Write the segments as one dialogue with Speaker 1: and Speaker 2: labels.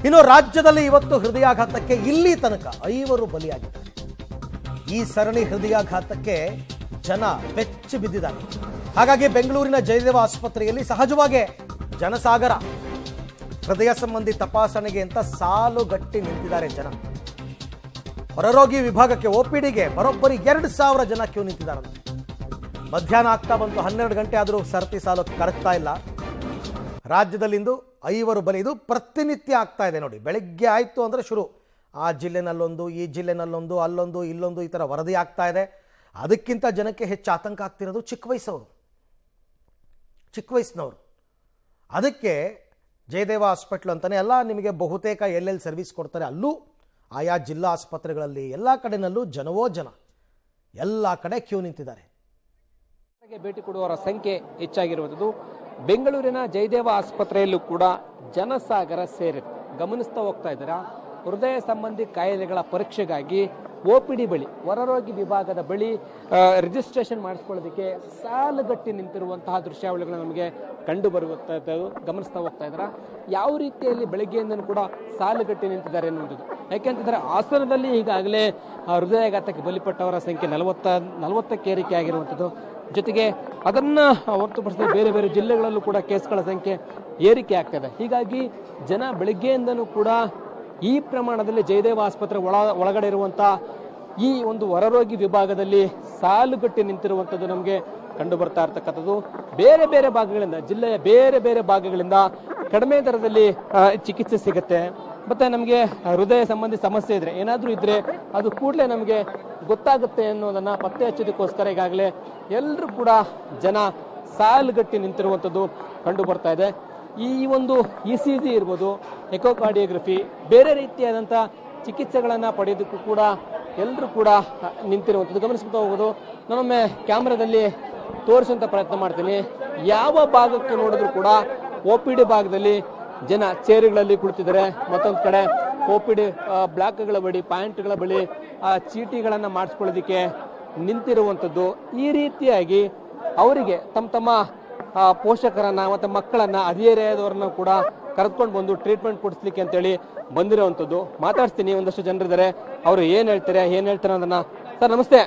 Speaker 1: ಇನ್ನು ರಾಜ್ಯದಲ್ಲಿ ಇವತ್ತು ಹೃದಯಾಘಾತಕ್ಕೆ ಇಲ್ಲಿ ತನಕ 5 ಬಲಿಯಾಗಿದ್ದಾರೆ. ಈ ಸರಣಿ ಹೃದಯಾಘಾತಕ್ಕೆ ಜನ ಬೆಚ್ಚಿ ಬಿದ್ದಿದ್ದಾರೆ. ಹಾಗಾಗಿ ಬೆಂಗಳೂರಿನ ಜಯದೇವ ಆಸ್ಪತ್ರೆಯಲ್ಲಿ ಸಹಜವಾಗಿ ಜನಸಾಗರ. ಹೃದಯ ಸಂಬಂಧಿ ತಪಾಸಣೆಗೆ ಅಂತ ಸಾಲುಗಟ್ಟಿ ನಿಂತಿದ್ದಾರೆ ಜನ. ಹೊರರೋಗಿ ವಿಭಾಗಕ್ಕೆ OPDಗೆ ಬರೋಬ್ಬರಿ 2,000 ಜನ ಕ್ಯೂ ನಿಂತಿದ್ದಾರೆ. ಮಧ್ಯಾಹ್ನ ಆಗ್ತಾ ಬಂತು, 12 ಗಂಟೆ ಆದರೂ ಸರತಿ ಸಾಲು ಕರಗ್ತಾ ಇಲ್ಲ. ರಾಜ್ಯದಲ್ಲಿಂದು 5 ಬಲಿ. ಇದು ಪ್ರತಿನಿತ್ಯ ಆಗ್ತಾ ಇದೆ ನೋಡಿ. ಬೆಳಗ್ಗೆ ಆಯಿತು ಅಂದರೆ ಶುರು, ಆ ಜಿಲ್ಲೆನಲ್ಲೊಂದು, ಈ ಜಿಲ್ಲೆನಲ್ಲೊಂದು, ಅಲ್ಲೊಂದು, ಇಲ್ಲೊಂದು, ಈ ಥರ ವರದಿ ಆಗ್ತಾ ಇದೆ. ಅದಕ್ಕಿಂತ ಜನಕ್ಕೆ ಹೆಚ್ಚು ಆತಂಕ ಆಗ್ತಿರೋದು ಚಿಕ್ಕ ವಯಸ್ಸಿನವರು. ಅದಕ್ಕೆ ಜಯದೇವ ಹಾಸ್ಪಿಟ್ಲ್ ಅಂತಲೇ ಅಲ್ಲ, ನಿಮಗೆ ಬಹುತೇಕ ಎಲ್ಲೆಲ್ಲಿ ಸರ್ವಿಸ್ ಕೊಡ್ತಾರೆ ಅಲ್ಲೂ ಆಯಾ ಜಿಲ್ಲಾ ಆಸ್ಪತ್ರೆಗಳಲ್ಲಿ ಎಲ್ಲ ಕಡೆನಲ್ಲೂ ಜನವೋ ಜನ, ಎಲ್ಲ ಕಡೆ ಕ್ಯೂ ನಿಂತಿದ್ದಾರೆ.
Speaker 2: ಭೇಟಿ ಕೊಡುವವರ ಸಂಖ್ಯೆ ಹೆಚ್ಚಾಗಿರುವುದು. ಬೆಂಗಳೂರಿನ ಜಯದೇವ ಆಸ್ಪತ್ರೆಯಲ್ಲೂ ಕೂಡ ಜನಸಾಗರ ಸೇರಿದೆ. ಗಮನಿಸ್ತಾ ಹೋಗ್ತಾ ಇದ್ದೀರಾ, ಹೃದಯ ಸಂಬಂಧಿ ಕಾಯಿಲೆಗಳ ಪರೀಕ್ಷೆಗಾಗಿ OPD ಬಳಿ, ಹೊರರೋಗಿ ವಿಭಾಗದ ಬಳಿ ರಿಜಿಸ್ಟ್ರೇಷನ್ ಮಾಡಿಸ್ಕೊಳ್ಳೋದಕ್ಕೆ ಸಾಲುಗಟ್ಟಿ ನಿಂತಿರುವಂತಹ ದೃಶ್ಯಾವಳಿಗಳು ನಮಗೆ ಕಂಡು ಬರುತ್ತದೆ. ಗಮನಿಸ್ತಾ ಹೋಗ್ತಾ ಇದ್ದೀರಾ, ಯಾವ ರೀತಿಯಲ್ಲಿ ಬೆಳಗ್ಗೆಯಿಂದನೂ ಕೂಡ ಸಾಲುಗಟ್ಟಿ ನಿಂತಿದ್ದಾರೆ ಎನ್ನುವಂಥದ್ದು. ಯಾಕೆಂತಂದರೆ ಹಾಸನದಲ್ಲಿ ಈಗಾಗಲೇ ಹೃದಯಾಘಾತಕ್ಕೆ ಬಲಿಪಟ್ಟವರ ಸಂಖ್ಯೆ 40ಕ್ಕೆ ಏರಿಕೆ ಆಗಿರುವಂಥದ್ದು. ಜೊತೆಗೆ ಅದನ್ನು ಹೊರತುಪಡಿಸಿದ ಬೇರೆ ಬೇರೆ ಜಿಲ್ಲೆಗಳಲ್ಲೂ ಕೂಡ ಕೇಸ್ಗಳ ಸಂಖ್ಯೆ ಏರಿಕೆ ಆಗ್ತದೆ. ಹೀಗಾಗಿ ಜನ ಬೆಳಗ್ಗೆಯಿಂದನೂ ಕೂಡ ಈ ಪ್ರಮಾಣದಲ್ಲಿ ಜಯದೇವ ಆಸ್ಪತ್ರೆ ಒಳಗಡೆ ಇರುವಂಥ ಈ ಒಂದು ಹೊರರೋಗಿ ವಿಭಾಗದಲ್ಲಿ ಸಾಲುಗಟ್ಟಿ ನಿಂತಿರುವಂಥದ್ದು ನಮಗೆ ಕಂಡು ಬರ್ತಾ ಇರ್ತಕ್ಕಂಥದ್ದು. ಬೇರೆ ಬೇರೆ ಭಾಗಗಳಿಂದ, ಜಿಲ್ಲೆಯ ಬೇರೆ ಬೇರೆ ಭಾಗಗಳಿಂದ ಕಡಿಮೆ ದರದಲ್ಲಿ ಚಿಕಿತ್ಸೆ ಸಿಗುತ್ತೆ. ಮತ್ತು ನಮಗೆ ಹೃದಯ ಸಂಬಂಧಿ ಸಮಸ್ಯೆ ಇದ್ರೆ, ಏನಾದರೂ ಇದ್ದರೆ ಅದು ಕೂಡಲೇ ನಮಗೆ ಗೊತ್ತಾಗುತ್ತೆ ಅನ್ನೋದನ್ನು ಪತ್ತೆ ಹಚ್ಚೋದಕ್ಕೋಸ್ಕರ ಈಗಾಗಲೇ ಎಲ್ಲರೂ ಕೂಡ ಜನ ಸಾಲುಗಟ್ಟಿ ನಿಂತಿರುವಂಥದ್ದು ಕಂಡು ಬರ್ತಾ ಇದೆ. ಈ ಒಂದು ECG ಇರ್ಬೋದು, ಎಕೋಕಾರ್ಡಿಯೋಗ್ರಫಿ, ಬೇರೆ ರೀತಿಯಾದಂಥ ಚಿಕಿತ್ಸೆಗಳನ್ನು ಪಡೆಯೋದಕ್ಕೂ ಕೂಡ ಎಲ್ಲರೂ ಕೂಡ ನಿಂತಿರುವಂಥದ್ದು ಗಮನಿಸ್ತಾ ಹೋಗೋದು. ನಮ್ಮೊಮ್ಮೆ ಕ್ಯಾಮ್ರಾದಲ್ಲಿ ತೋರಿಸುವಂಥ ಪ್ರಯತ್ನ ಮಾಡ್ತೀನಿ. ಯಾವ ಭಾಗಕ್ಕೆ ನೋಡಿದ್ರು ಕೂಡ OPD ಭಾಗದಲ್ಲಿ ಜನ ಚೇರುಗಳಲ್ಲಿ ಕುಳಿತಿದ್ದಾರೆ. ಮತ್ತೊಂದು ಕಡೆ OPD ಬ್ಲಾಕ್ಗಳ ಬಳಿ, ಪಾಯಿಂಟ್ಗಳ ಬಳಿ ಚೀಟಿಗಳನ್ನು ಮಾಡಿಸ್ಕೊಳ್ಳೋದಕ್ಕೆ ನಿಂತಿರುವಂಥದ್ದು. ಈ ರೀತಿಯಾಗಿ ಅವರಿಗೆ ತಮ್ಮ ಪೋಷಕರನ್ನ ಮತ್ತು ಮಕ್ಕಳನ್ನ, ಹದಿಹರೆಯದವರನ್ನ ಕೂಡ ಕರೆದುಕೊಂಡು ಬಂದು ಟ್ರೀಟ್ಮೆಂಟ್ ಕೊಡಿಸ್ಲಿಕ್ಕೆ ಅಂತೇಳಿ ಬಂದಿರುವಂಥದ್ದು. ಮಾತಾಡ್ತೀನಿ, ಒಂದಷ್ಟು ಜನರಿದ್ದಾರೆ, ಅವರು ಏನು ಹೇಳ್ತಾರೆ ಅನ್ನೋದನ್ನ. ಸರ್ ನಮಸ್ತೆ,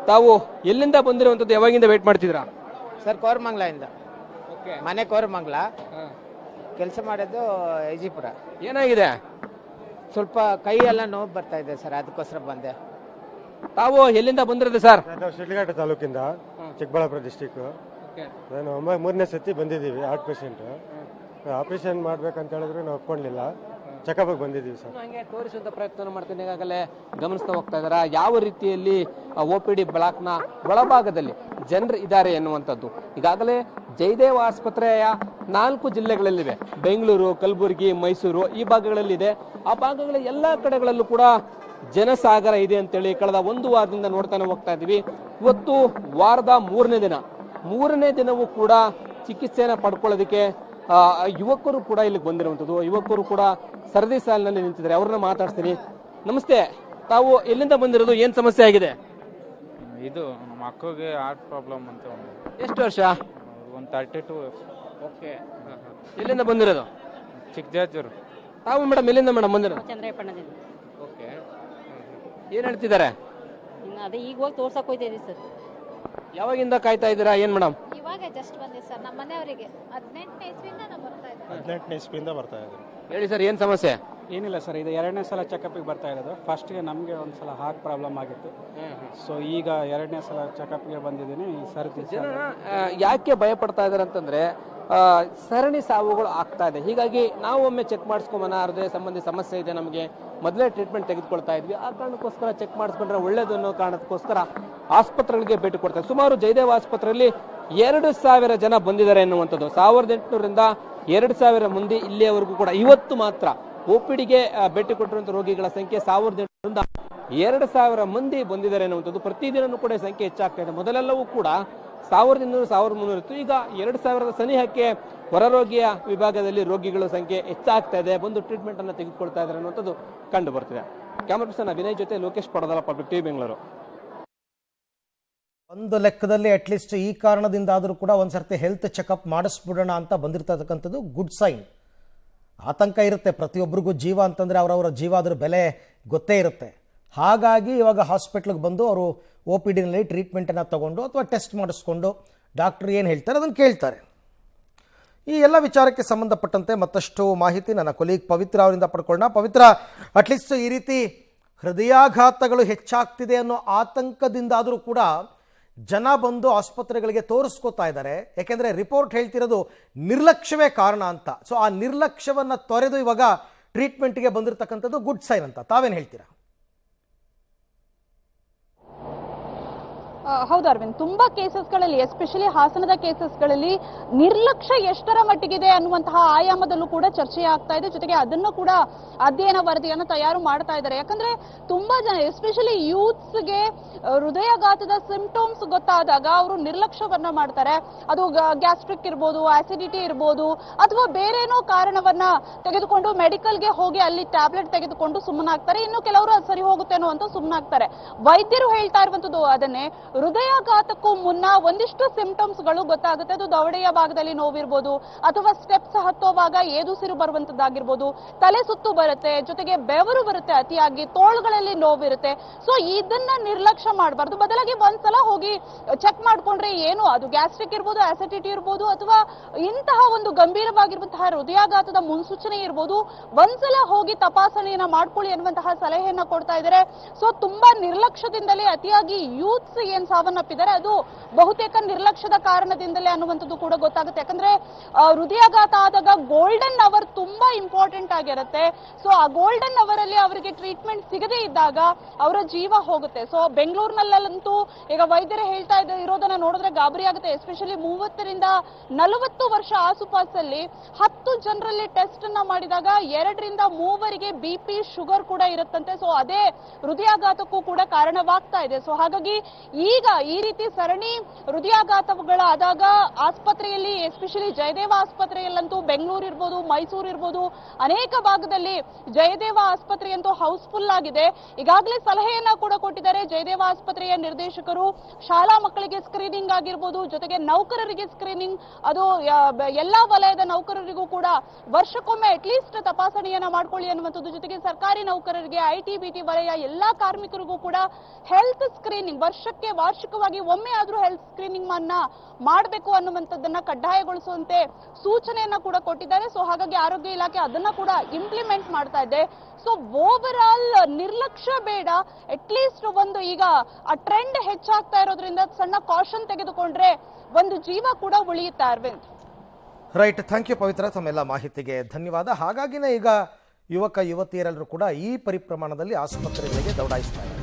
Speaker 2: ತಾವು ಎಲ್ಲಿಂದ ಬಂದಿರುವಂಥದ್ದು, ಯಾವಾಗಿಂದ ವೇಟ್ ಮಾಡ್ತಿದ್ದೀರಾ?
Speaker 3: ಸರ್ ಕೋರಮಂಗ್ಲದಿಂದ. ಮನೆ ಕೋರಮಂಗ್ಲ, ಕೆಲಸ ಮಾಡೋದು ವಿಜಯಪುರ.
Speaker 2: ಏನಾಗಿದೆ?
Speaker 3: ಸ್ವಲ್ಪ ಕೈ ಎಲ್ಲ ನೋವು ಬರ್ತಾ ಇದೆ ಸರ್, ಅದಕ್ಕೋಸ್ಕರ ಬಂದೆ.
Speaker 2: ತಾವು ಎಲ್ಲಿಂದ ಬಂದಿರೋದು ಸರ್?
Speaker 4: ಶಿಡ್ಲಘಟ್ಟ ತಾಲೂಕಿಂದ, ಚಿಕ್ಕಬಳ್ಳಾಪುರ ಡಿಸ್ಟಿಕ್. ನಾನು 3ನೇ ಸತಿ ಬಂದಿದ್ದೀವಿ. ಹಾರ್ಟ್ ಪೇಷಂಟ್ ಆಪರೇಷನ್ ಮಾಡ್ಬೇಕಂತ ಹೇಳಿದ್ರು ನಾವು ಒಪ್ಕೊಳ್ಳಿಲ್ಲ, ಚೆಕಪ್ಗೆ ಬಂದಿದ್ದೀವಿ ಸರ್.
Speaker 2: ಹಂಗೆ ತೋರಿಸುವಂತ ಪ್ರಯತ್ನ ಮಾಡ್ತೀನಿ. ಈಗಾಗಲೇ ಗಮನಿಸ್ತಾ ಹೋಗ್ತಾ ಇದ್ದಾರಾ ಯಾವ ರೀತಿಯಲ್ಲಿ OPD ಬ್ಲಾಕ್ನ ಒಳಭಾಗದಲ್ಲಿ ಜನರು ಇದ್ದಾರೆ ಎನ್ನುವಂಥದ್ದು. ಈಗಾಗಲೇ ಜಯದೇವ ಆಸ್ಪತ್ರೆಯ 4 ಜಿಲ್ಲೆಗಳಲ್ಲಿವೆ. ಬೆಂಗಳೂರು, ಕಲಬುರಗಿ, ಮೈಸೂರು ಈ ಭಾಗಗಳಲ್ಲಿದೆ. ಆ ಭಾಗಗಳ ಎಲ್ಲ ಕಡೆಗಳಲ್ಲೂ ಕೂಡ ಜನಸಾಗರ ಇದೆ ಅಂತೇಳಿ ಕಳೆದ 1 ವಾರದಿಂದ ನೋಡ್ತಾನೆ ಹೋಗ್ತಾ ಇದ್ದೀವಿ. ಇವತ್ತು ವಾರದ 3ನೇ ದಿನವೂ ಕೂಡ ಚಿಕಿತ್ಸೆಯನ್ನು ಪಡ್ಕೊಳ್ಳೋದಕ್ಕೆ ಯುವಕರು ಕೂಡ ಇಲ್ಲಿಗೆ ಬಂದಿರುವಂಥದ್ದು. ಯುವಕರು ಕೂಡ ಸರದಿ ಸಾಲಿನಲ್ಲಿ ನಿಂತಿದ್ದಾರೆ, ಅವ್ರನ್ನ ಮಾತಾಡ್ತೀನಿ. ನಮಸ್ತೆ, ತಾವು ಎಲ್ಲಿಂದ ಬಂದಿರೋದು, ಏನು ಸಮಸ್ಯೆ ಆಗಿದೆ?
Speaker 5: ಇದು ಮಕ್ಕಳಿಗೆ ಹಾರ್ಟ್ ಪ್ರಾಬ್ಲಮ್ ಅಂತ.
Speaker 2: ಎಷ್ಟು ವರ್ಷ?
Speaker 5: ಒಂದು 32.
Speaker 2: ಓಕೆ. ಎಲ್ಲಿಂದ ಬಂದಿರೋದು?
Speaker 5: ಚಿಕ್ಕಜಾಜೂರು.
Speaker 2: ತಾವು ಮೇಡಮ್ ಎಲ್ಲಿಂದ ಮೇಡಮ್ ಬಂದಿರೋದು?
Speaker 6: ಚಂದ್ರಪ್ಪಣ್ಣದಿಂದ.
Speaker 2: ಓಕೆ. ಏನು ಹೇಳ್ತಿದ್ದಾರೆ?
Speaker 6: ಅದೇ ಈಗ ಹೋಗಿ ತೋರ್ಸಕ್ ಹೋಯ್ತಿದ್ದೀವಿ ಸರ್.
Speaker 2: ಯಾವಾಗಿಂದ ಕಾಯ್ತಾ ಇದ್ದೀರಾ? ಏನು ಮೇಡಮ್?
Speaker 6: ಇವಾಗ ಜಸ್ಟ್ ಬಂದಿದೆ ಸರ್, ನಮ್ಮ ಮನೆಯವರಿಗೆ 18ನೇ ಇಸ್ವಿಯಿಂದ ನಾವು ಬರ್ತಾ ಇದ್ದೀವಿ.
Speaker 4: 18ನೇ ಇಸ್ವಿಯಿಂದ ಬರ್ತಾ ಇದ್ದೀವಿ.
Speaker 2: ಹೇಳಿ ಸರ್, ಏನು ಸಮಸ್ಯೆ?
Speaker 7: ಏನಿಲ್ಲ ಸರ್, ಇದು 2ನೇ ಸಲ ಚೆಕಪ್ಗೆ ಬರ್ತಾ ಇರೋದು. ಫಸ್ಟ್ಗೆ ನಮಗೆ ಒಂದು ಸಲ ಹಾರ್ಟ್ ಪ್ರಾಬ್ಲಮ್ ಆಗಿತ್ತು. ಸೊ ಈಗ 2ನೇ ಸಲ ಚೆಕಪ್ಗೆ ಬಂದಿದ್ದೀನಿ. ಈ ಸರ್ತಿ
Speaker 2: ಜನ ಯಾಕೆ ಭಯ ಪಡ್ತಾ ಇದ್ದಾರೆ ಅಂತಂದ್ರೆ, ಸರಣಿ ಸಾವುಗಳು ಆಗ್ತಾ ಇದೆ. ಹೀಗಾಗಿ ನಾವು ಒಮ್ಮೆ ಚೆಕ್ ಮಾಡಿಸ್ಕೊಂಬನ, ಹೃದಯ ಸಂಬಂಧಿ ಸಮಸ್ಯೆ ಇದೆ, ನಮಗೆ ಮೊದಲೇ ಟ್ರೀಟ್ಮೆಂಟ್ ತೆಗೆದುಕೊಳ್ತಾ ಇದ್ವಿ, ಆ ಕಾರಣಕ್ಕೋಸ್ಕರ ಚೆಕ್ ಮಾಡಿಸ್ಕೊಂಡ್ರೆ ಒಳ್ಳೇದು ಅನ್ನೋ ಕಾರಣಕ್ಕೋಸ್ಕರ ಆಸ್ಪತ್ರೆಗಳಿಗೆ ಭೇಟಿ ಕೊಡ್ತಾರೆ. ಸುಮಾರು ಜಯದೇವ ಆಸ್ಪತ್ರೆಯಲ್ಲಿ 2,000 ಜನ ಬಂದಿದ್ದಾರೆ ಎನ್ನುವಂಥದ್ದು. 1800ರಿಂದ 2,000 ಮಂದಿ ಇಲ್ಲಿಯವರೆಗೂ ಕೂಡ ಇವತ್ತು ಮಾತ್ರ OPDಗೆ ಭೇಟಿ ಕೊಟ್ಟಿರುವಂಥ ರೋಗಿಗಳ ಸಂಖ್ಯೆ 1800ರಿಂದ 2,000 ಮಂದಿ ಬಂದಿದ್ದಾರೆ ಎನ್ನುವಂಥದ್ದು. ಪ್ರತಿದಿನವೂ ಕೂಡ ಸಂಖ್ಯೆ ಹೆಚ್ಚಾಗ್ತಾ ಇದೆ. ಮೊದಲೆಲ್ಲವೂ ಕೂಡ 1200, 1300 ಇತ್ತು. ಈಗ 2,000ದ ಸನಿಹಕ್ಕೆ ಹೊರರೋಗಿಯ ವಿಭಾಗದಲ್ಲಿ ರೋಗಿಗಳ ಸಂಖ್ಯೆ ಹೆಚ್ಚಾಗ್ತಾ ಇದೆ, ಬಂದು ಟ್ರೀಟ್ಮೆಂಟ್ ಅನ್ನು ತೆಗೆದುಕೊಳ್ತಾ ಇದ್ದಾರೆ ಅನ್ನುವಂಥದ್ದು ಕಂಡು ಬರ್ತಿದೆ. ಕ್ಯಾಮರಾ ಪರ್ಸನ್ ಅಭಿನಯ್ ಜೊತೆ ಲೋಕೇಶ್ ಪಡದಲ, ಪಬ್ಲಿಕ್ ಟಿವಿ ಬೆಂಗಳೂರು.
Speaker 1: ಒಂದು ಲೆಕ್ಕದಲ್ಲಿ ಅಟ್ಲೀಸ್ಟ್ ಈ ಕಾರಣದಿಂದ ಆದರೂ ಕೂಡ ಒಂದ್ಸರ್ತಿ ಹೆಲ್ತ್ ಚೆಕಪ್ ಮಾಡಿಸ್ಬಿಡೋಣ ಅಂತ ಬಂದಿರ್ತಕ್ಕಂಥದ್ದು ಗುಡ್ ಸೈನ್. ಆತಂಕ ಇರುತ್ತೆ. ಪ್ರತಿಯೊಬ್ಬರಿಗೂ ಜೀವ ಅಂತಂದರೆ ಅವರವರ ಜೀವ ಅದ್ರ ಬೆಲೆ ಗೊತ್ತೇ ಇರುತ್ತೆ. ಹಾಗಾಗಿ ಇವಾಗ ಹಾಸ್ಪಿಟ್ಲಿಗೆ ಬಂದು ಅವರು ಒ ಪಿ ಡಿನಲ್ಲಿ ಟ್ರೀಟ್ಮೆಂಟನ್ನು ತಗೊಂಡು ಅಥವಾ ಟೆಸ್ಟ್ ಮಾಡಿಸ್ಕೊಂಡು ಡಾಕ್ಟ್ರು ಏನು ಹೇಳ್ತಾರೆ ಅದನ್ನು ಕೇಳ್ತಾರೆ. ಈ ಎಲ್ಲ ವಿಚಾರಕ್ಕೆ ಸಂಬಂಧಪಟ್ಟಂತೆ ಮತ್ತಷ್ಟು ಮಾಹಿತಿ ನನ್ನ ಕೊಲೀಗ್ ಪವಿತ್ರ ಅವರಿಂದ ಪಡ್ಕೊಳ್ಳೋಣ. ಪವಿತ್ರ, ಅಟ್ಲೀಸ್ಟ್ ಈ ರೀತಿ ಹೃದಯಾಘಾತಗಳು ಹೆಚ್ಚಾಗ್ತಿದೆ ಅನ್ನೋ ಆತಂಕದಿಂದಾದರೂ ಕೂಡ ಜನ ಬಂದು ಆಸ್ಪತ್ರೆಗಳಿಗೆ ತೋರಿಸ್ಕೋತಾ ಇದ್ದಾರೆ. ಯಾಕೆಂದರೆ ರಿಪೋರ್ಟ್ ಹೇಳ್ತಿರೋದು ನಿರ್ಲಕ್ಷ್ಯವೇ ಕಾರಣ ಅಂತ. ಸೊ ಆ ನಿರ್ಲಕ್ಷ್ಯವನ್ನು ತೊರೆದು ಇವಾಗ ಟ್ರೀಟ್ಮೆಂಟ್ಗೆ ಬಂದಿರತಕ್ಕಂಥದ್ದು ಗುಡ್ ಸೈನ್ ಅಂತ ತಾವೇನು ಹೇಳ್ತೀರಾ?
Speaker 8: ಹೌದು ಅರವಿಂದ್, ತುಂಬಾ ಕೇಸಸ್ಗಳಲ್ಲಿ ಎಸ್ಪೆಷಲಿ ಹಾಸನದ ಕೇಸಸ್ಗಳಲ್ಲಿ ನಿರ್ಲಕ್ಷ್ಯ ಎಷ್ಟರ ಮಟ್ಟಿಗಿದೆ ಅನ್ನುವಂತಹ ಆಯಾಮದಲ್ಲೂ ಕೂಡ ಚರ್ಚೆ ಆಗ್ತಾ ಇದೆ. ಜೊತೆಗೆ ಅದನ್ನು ಕೂಡ ಅಧ್ಯಯನ ವರದಿಯನ್ನು ತಯಾರು ಮಾಡ್ತಾ ಇದ್ದಾರೆ. ಯಾಕಂದ್ರೆ ತುಂಬಾ ಜನ ಎಸ್ಪೆಷಲಿ ಯೂತ್ಸ್ಗೆ ಹೃದಯಾಘಾತದ ಸಿಂಪ್ಟಮ್ಸ್ ಗೊತ್ತಾದಾಗ ಅವರು ನಿರ್ಲಕ್ಷ್ಯವನ್ನ ಮಾಡ್ತಾರೆ. ಅದು ಗ್ಯಾಸ್ಟ್ರಿಕ್ ಇರ್ಬೋದು, ಆಸಿಡಿಟಿ ಇರ್ಬೋದು, ಅಥವಾ ಬೇರೇನೋ ಕಾರಣವನ್ನ ತೆಗೆದುಕೊಂಡು ಮೆಡಿಕಲ್ಗೆ ಹೋಗಿ ಅಲ್ಲಿ ಟ್ಯಾಬ್ಲೆಟ್ ತೆಗೆದುಕೊಂಡು ಸುಮ್ಮನಾಗ್ತಾರೆ. ಇನ್ನು ಕೆಲವರು ಅದು ಸರಿ ಹೋಗುತ್ತೇನೋ ಅಂತ ಸುಮ್ಮನಾಗ್ತಾರೆ. ವೈದ್ಯರು ಹೇಳ್ತಾ ಇರುವಂತದ್ದು ಅದನ್ನೇ, ಹೃದಯಾಘಾತಕ್ಕೂ ಮುನ್ನ ಒಂದಿಷ್ಟು ಸಿಂಪ್ಟಮ್ಸ್ ಗಳು ಗೊತ್ತಾಗುತ್ತೆ. ಅದು ದವಡೆಯ ಭಾಗದಲ್ಲಿ ನೋವಿರ್ಬೋದು, ಅಥವಾ ಸ್ಟೆಪ್ಸ್ ಹತ್ತೋವಾಗ ಏದುಸಿರು ಬರುವಂತದ್ದಾಗಿರ್ಬೋದು, ತಲೆ ಸುತ್ತು ಬರುತ್ತೆ, ಜೊತೆಗೆ ಬೆವರು ಬರುತ್ತೆ ಅತಿಯಾಗಿ, ತೋಳುಗಳಲ್ಲಿ ನೋವಿರುತ್ತೆ. ಸೊ ಇದನ್ನ ನಿರ್ಲಕ್ಷ್ಯ ಮಾಡಬಾರ್ದು. ಬದಲಾಗಿ ಒಂದ್ಸಲ ಹೋಗಿ ಚೆಕ್ ಮಾಡ್ಕೊಂಡ್ರೆ ಏನು, ಅದು ಗ್ಯಾಸ್ಟ್ರಿಕ್ ಇರ್ಬೋದು, ಆಸಿಡಿಟಿ ಇರ್ಬೋದು, ಅಥವಾ ಇಂತಹ ಒಂದು ಗಂಭೀರವಾಗಿರುವಂತಹ ಹೃದಯಾಘಾತದ ಮುನ್ಸೂಚನೆ ಇರ್ಬೋದು, ಒಂದ್ಸಲ ಹೋಗಿ ತಪಾಸಣೆಯನ್ನ ಮಾಡ್ಕೊಳ್ಳಿ ಅನ್ನುವಂತಹ ಸಲಹೆಯನ್ನ ಕೊಡ್ತಾ ಇದ್ದಾರೆ. ಸೊ ತುಂಬಾ ನಿರ್ಲಕ್ಷ್ಯದಿಂದಲೇ ಅತಿಯಾಗಿ ಯೂತ್ಸ್ ಏನ್ ಸಾವನ್ನಪ್ಪಿದ್ದಾರೆ ಅದು ಬಹುತೇಕ ನಿರ್ಲಕ್ಷ್ಯದ ಕಾರಣದಿಂದಲೇ ಅನ್ನುವಂಥದ್ದು ಕೂಡ ಗೊತ್ತಾಗುತ್ತೆ. ಯಾಕಂದ್ರೆ ಹೃದಯಾಘಾತ ಆದಾಗ ಗೋಲ್ಡನ್ ಅವರ್ ತುಂಬಾ ಇಂಪಾರ್ಟೆಂಟ್ ಆಗಿರುತ್ತೆ. ಸೊ ಆ ಗೋಲ್ಡನ್ ಅವರ್ ಅಲ್ಲಿ ಅವರಿಗೆ ಟ್ರೀಟ್ಮೆಂಟ್ ಸಿಗದೇ ಇದ್ದಾಗ ಅವರ ಜೀವ ಹೋಗುತ್ತೆ. ಸೊ ಬೆಂಗಳೂರಿನಲ್ಲಂತೂ ಈಗ ವೈದ್ಯರೇ ಹೇಳ್ತಾ ಇರೋದನ್ನ ನೋಡಿದ್ರೆ ಗಾಬರಿ ಆಗುತ್ತೆ. ಎಸ್ಪೆಷಲಿ 30 ರಿಂದ 40 ವರ್ಷ ಆಸುಪಾಸಲ್ಲಿ 10 ಜನರಲ್ಲಿ ಟೆಸ್ಟ್ ಅನ್ನ ಮಾಡಿದಾಗ 2 ರಿಂದ 3 BP ಶುಗರ್ ಕೂಡ ಇರುತ್ತಂತೆ. ಸೊ ಅದೇ ಹೃದಯಾಘಾತಕ್ಕೂ ಕೂಡ ಕಾರಣವಾಗ್ತಾ ಇದೆ. ಸೊ ಹಾಗಾಗಿ ಈಗ ಈ ರೀತಿ ಸರಣಿ ಹೃದಯಾಘಾತಗಳಾದಾಗ ಆಸ್ಪತ್ರೆಯಲ್ಲಿ, ಎಸ್ಪೆಷಲಿ ಜಯದೇವ ಆಸ್ಪತ್ರೆಯಲ್ಲಂತೂ ಬೆಂಗಳೂರು ಇರ್ಬೋದು, ಮೈಸೂರು ಇರ್ಬೋದು, ಅನೇಕ ಭಾಗದಲ್ಲಿ ಜಯದೇವ ಆಸ್ಪತ್ರೆಯಂತೂ ಹೌಸ್ಫುಲ್ ಆಗಿದೆ. ಈಗಾಗಲೇ ಸಲಹೆಯನ್ನ ಕೂಡ ಕೊಟ್ಟಿದ್ದಾರೆ ಜಯದೇವ ಆಸ್ಪತ್ರೆಯ ನಿರ್ದೇಶಕರು. ಶಾಲಾ ಮಕ್ಕಳಿಗೆ ಸ್ಕ್ರೀನಿಂಗ್ ಆಗಿರ್ಬೋದು, ಜೊತೆಗೆ ನೌಕರರಿಗೆ ಸ್ಕ್ರೀನಿಂಗ್, ಅದು ಎಲ್ಲಾ ವಲಯದ ನೌಕರರಿಗೂ ಕೂಡ ವರ್ಷಕ್ಕೊಮ್ಮೆ ಅಟ್ಲೀಸ್ಟ್ ತಪಾಸಣೆಯನ್ನ ಮಾಡ್ಕೊಳ್ಳಿ ಅನ್ನುವಂಥದ್ದು. ಜೊತೆಗೆ ಸರ್ಕಾರಿ ನೌಕರರಿಗೆ, ಐಟಿ ಬಿಟಿ ವಲಯ ಎಲ್ಲಾ ಕಾರ್ಮಿಕರಿಗೂ ಕೂಡ ಹೆಲ್ತ್ ಸ್ಕ್ರೀನಿಂಗ್ ವಾರ್ಷಿಕವಾಗಿ ಒಮ್ಮೆ ಆದ್ರೂ ಹೆಲ್ತ್ ಸ್ಕ್ರೀನಿಂಗ್ ಅನ್ನ ಮಾಡಬೇಕು ಅನ್ನುವಂಥದ್ದನ್ನ ಕಡ್ಡಾಯಗೊಳಿಸುವಂತೆ ಸೂಚನೆಯನ್ನ ಕೂಡ ಕೊಟ್ಟಿದ್ದಾರೆ. ಸೊ ಹಾಗಾಗಿ ಆರೋಗ್ಯ ಇಲಾಖೆ ಅದನ್ನ ಕೂಡ ಇಂಪ್ಲಿಮೆಂಟ್ ಮಾಡ್ತಾ ಇದೆ. ಸೊ ಓವರ್ ಆಲ್ ನಿರ್ಲಕ್ಷ್ಯ ಬೇಡ. ಅಟ್ಲೀಸ್ಟ್ ಒಂದು ಈಗ ಆ ಟ್ರೆಂಡ್ ಹೆಚ್ಚಾಗ್ತಾ ಇರೋದ್ರಿಂದ ಸಣ್ಣ ಕಾಷನ್ ತೆಗೆದುಕೊಂಡ್ರೆ ಒಂದು ಜೀವ ಕೂಡ ಉಳಿಯುತ್ತೆ. ಅರವಿಂದ್,
Speaker 1: ರೈಟ್, ಥ್ಯಾಂಕ್ ಯು ಪವಿತ್ರ, ತಮ್ಮೆಲ್ಲ ಮಾಹಿತಿಗೆ ಧನ್ಯವಾದ. ಹಾಗಾಗಿನೇ ಈಗ ಯುವಕ ಯುವತಿಯರೆಲ್ಲರೂ ಕೂಡ ಈ ಪರಿಪ್ರಮಾಣದಲ್ಲಿ ಆಸ್ಪತ್ರೆಗಳಿಗೆ ದೌಡಾಯಿಸ್ತಾ ಇದ್ದಾರೆ.